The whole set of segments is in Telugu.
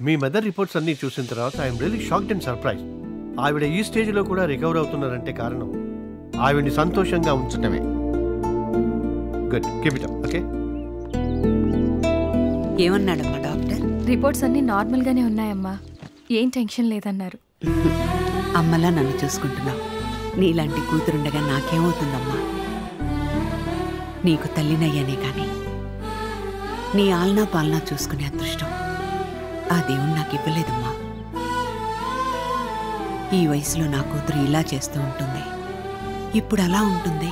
మీ మదర్ రిపోర్ట్స్ అన్నీ చూసిన తర్వాత I'm really shocked and surprise. ఆవిడ ఈ స్టేజ్లో కూడా రికవర్ అవుతున్నారంటే కారణం ఆవిడ్ని సంతోషంగా ఉంచటమే. Good, keep it up. Okay. ఏమన్నాడమ్మా డాక్టర్? రిపోర్ట్స్ అన్నీ నార్మల్గానే ఉన్నాయమ్మా, ఏం టెన్షన్ లేదన్నారు. అమ్మలా నన్ను చూసుకుంటున్నావు. నీలాంటి కూతురుండగా నాకేమవుతుందమ్మా? నీకు తల్లినయ్యానే కానీ నీ ఆలనా పాలనా చూసుకునే అదృష్టం ఆ దేవుడు నాకు ఇవ్వలేదమ్మా. ఈ వయసులో నా కూతురు ఇలా చేస్తూ ఉంటుంది, ఇప్పుడు అలా ఉంటుంది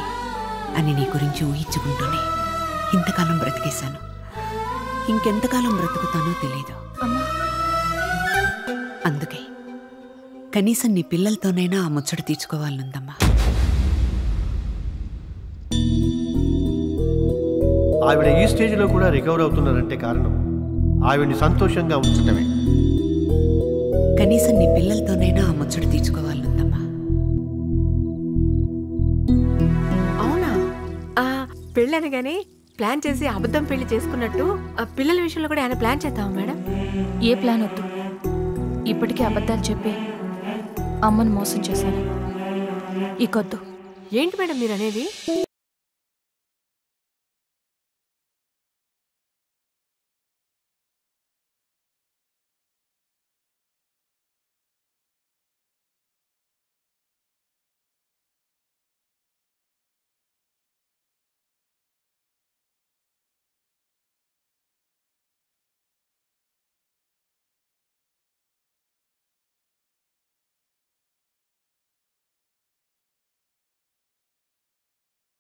అని నీ గురించి ఊహించుకుంటూనే ఇంతకాలం బ్రతికేశాను. ఇంకెంతకాలం బ్రతుకుతానో తెలీదు. అందుకే కనీసం నీ పిల్లలతోనైనా ఆ ముచ్చట తీర్చుకోవాలనుందమ్మా. ఆవిడ ఈ స్టేజ్లో కూడా రికవర్ అవుతున్నారంటే కారణం ఆవిడ్ని సంతోషంగా ఉంచటమే. కనీసం నీ పిల్లలతోనైనా ఆ ముచ్చట తీర్చుకోవాలనుందమ్మా. అవునా? పెళ్ళనగానే ప్లాన్ చేసి అబద్ధం పెళ్లి చేసుకున్నట్టు ఆ పిల్లల విషయంలో కూడా ఆయన ప్లాన్ చేద్దామా మేడం? ఏ ప్లాన్ వద్దు. ఇప్పటికే అబద్ధాలు చెప్పి అమ్మను మోసం చేశాను, ఇకొద్దు. ఏంటి మేడం మీరు అనేది?